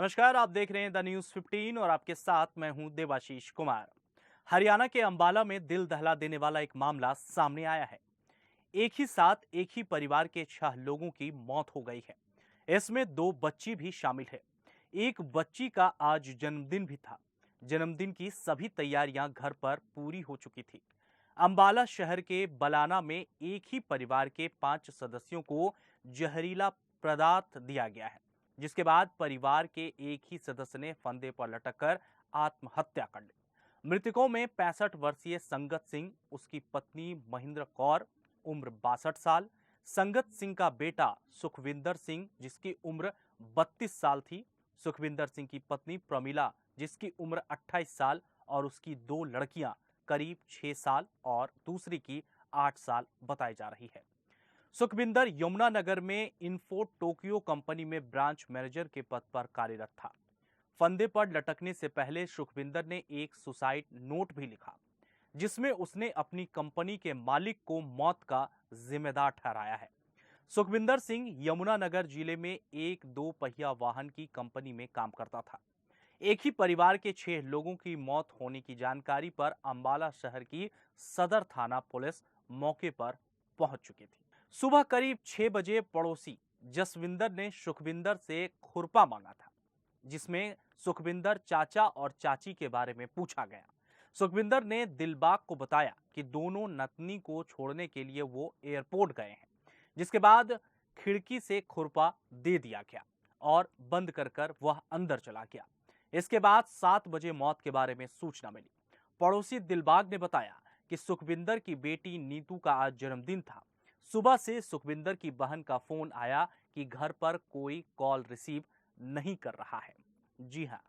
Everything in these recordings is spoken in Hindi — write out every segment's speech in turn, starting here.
नमस्कार, आप देख रहे हैं द न्यूज 15 और आपके साथ मैं हूं देवाशीष कुमार। हरियाणा के अंबाला में दिल दहला देने वाला एक मामला सामने आया है। एक ही साथ एक ही परिवार के 6 लोगों की मौत हो गई है। इसमें 2 बच्ची भी शामिल है। एक बच्ची का आज जन्मदिन भी था। जन्मदिन की सभी तैयारियां घर पर पूरी हो चुकी थी। अंबाला शहर के बलाना में एक ही परिवार के 5 सदस्यों को जहरीला पदार्थ दिया गया है, जिसके बाद परिवार के एक ही सदस्य ने फंदे पर लटककर आत्महत्या कर ली। मृतकों में 65 वर्षीय संगत सिंह, उसकी पत्नी महेंद्र कौर, उम्र 62 साल, संगत सिंह का बेटा सुखविंदर सिंह, जिसकी उम्र 32 साल थी, सुखविंदर सिंह की पत्नी प्रमिला, जिसकी उम्र 28 साल, और उसकी 2 लड़कियां करीब 6 साल और दूसरी की 8 साल बताई जा रही है। सुखविंदर यमुनानगर में इन्फो टोक्यो कंपनी में ब्रांच मैनेजर के पद पर कार्यरत था। फंदे पर लटकने से पहले सुखविंदर ने एक सुसाइड नोट भी लिखा, जिसमें उसने अपनी कंपनी के मालिक को मौत का जिम्मेदार ठहराया है। सुखविंदर सिंह यमुनानगर जिले में एक 2 पहिया वाहन की कंपनी में काम करता था। एक ही परिवार के 6 लोगों की मौत होने की जानकारी पर अंबाला शहर की सदर थाना पुलिस मौके पर पहुंच चुकी थी। सुबह करीब 6 बजे पड़ोसी जसविंदर ने सुखविंदर से खुरपा मांगा था, जिसमें सुखविंदर चाचा और चाची के बारे में पूछा गया। सुखविंदर ने दिलबाग को बताया कि दोनों नतनी को छोड़ने के लिए वो एयरपोर्ट गए हैं, जिसके बाद खिड़की से खुरपा दे दिया गया और बंद कर वह अंदर चला गया। इसके बाद 7 बजे मौत के बारे में सूचना मिली। पड़ोसी दिलबाग ने बताया कि सुखविंदर की बेटी नीतू का आज जन्मदिन था। सुबह से सुखविंदर की बहन का फोन आया कि घर पर कोई कॉल रिसीव नहीं कर रहा है। जी हां,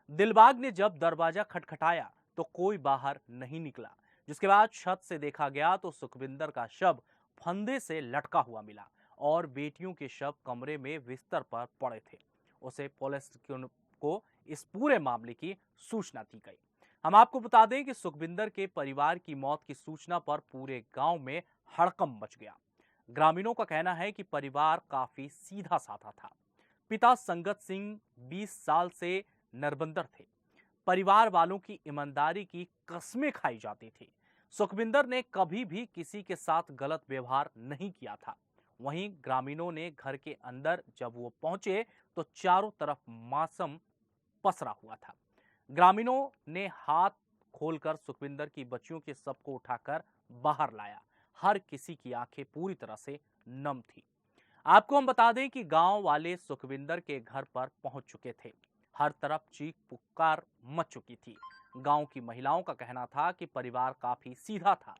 दिलबाग ने जब दरवाजा खटखटाया तो कोई बाहर नहीं निकला, जिसके बाद छत से देखा गया तो सुखविंदर का शव फंदे से लटका हुआ मिला और बेटियों के शव कमरे में बिस्तर पर पड़े थे। उसे पुलिस को इस पूरे मामले की सूचना दी गई। हम आपको बता दें कि सुखविंदर के परिवार की मौत की सूचना पर पूरे गांव में हड़कंप मच गया। ग्रामीणों का कहना है कि परिवार काफी सीधा साधा था। पिता संगत सिंह 20 साल से नरबंदर थे। परिवार वालों की ईमानदारी की कस्में खाई जाती थी। सुखविंदर ने कभी भी किसी के साथ गलत व्यवहार नहीं किया था। वहीं ग्रामीणों ने घर के अंदर जब वो पहुंचे तो चारों तरफ मासूम पसरा हुआ था। ग्रामीणों ने हाथ खोलकर सुखविंदर की बच्चियों के शव को उठाकर बाहर लाया। हर किसी की आंखें पूरी तरह से नम थी। आपको हम बता दें कि गांव वाले सुखविंदर के घर पर पहुंच चुके थे। हर तरफ चीख पुकार मच चुकी थी। गांव की महिलाओं का कहना था कि परिवार काफी सीधा था।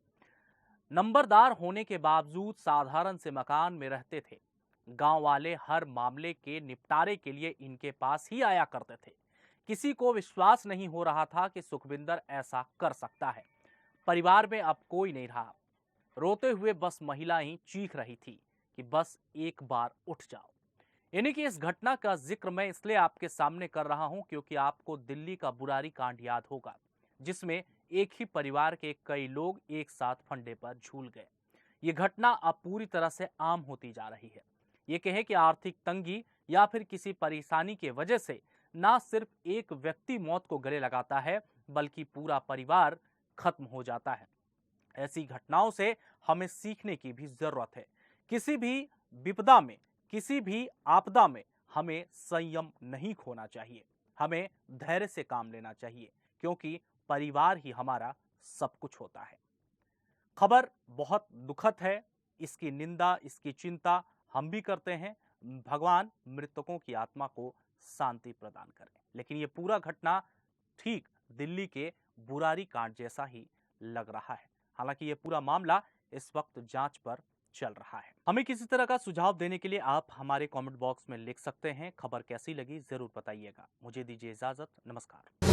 नंबरदार होने के बावजूद साधारण से मकान में रहते थे। गांव वाले हर मामले के निपटारे के लिए इनके पास ही आया करते थे। किसी को विश्वास नहीं हो रहा था कि सुखविंदर ऐसा कर सकता है। परिवार में अब कोई नहीं रहा। रोते हुए बस महिला ही चीख रही थी कि बस एक बार उठ जाओ। यानी कि इस घटना का जिक्र मैं इसलिए आपके सामने कर रहा हूं क्योंकि आपको दिल्ली का बुरारी कांड याद होगा, जिसमें एक ही परिवार के कई लोग एक साथ फंदे पर झूल गए। ये घटना अब पूरी तरह से आम होती जा रही है। ये कहे कि आर्थिक तंगी या फिर किसी परेशानी की वजह से ना सिर्फ एक व्यक्ति मौत को गले लगाता है, बल्कि पूरा परिवार खत्म हो जाता है। ऐसी घटनाओं से हमें सीखने की भी जरूरत है। किसी भी विपदा में, किसी भी आपदा में हमें संयम नहीं खोना चाहिए। हमें धैर्य से काम लेना चाहिए, क्योंकि परिवार ही हमारा सब कुछ होता है। खबर बहुत दुखद है। इसकी निंदा, इसकी चिंता हम भी करते हैं। भगवान मृतकों की आत्मा को शांति प्रदान करें। लेकिन ये पूरा घटना ठीक दिल्ली के बुरारी कांड जैसा ही लग रहा है। हालांकि ये पूरा मामला इस वक्त जांच पर चल रहा है। हमें किसी तरह का सुझाव देने के लिए आप हमारे कमेंट बॉक्स में लिख सकते हैं। खबर कैसी लगी जरूर बताइएगा। मुझे दीजिए इजाजत। नमस्कार।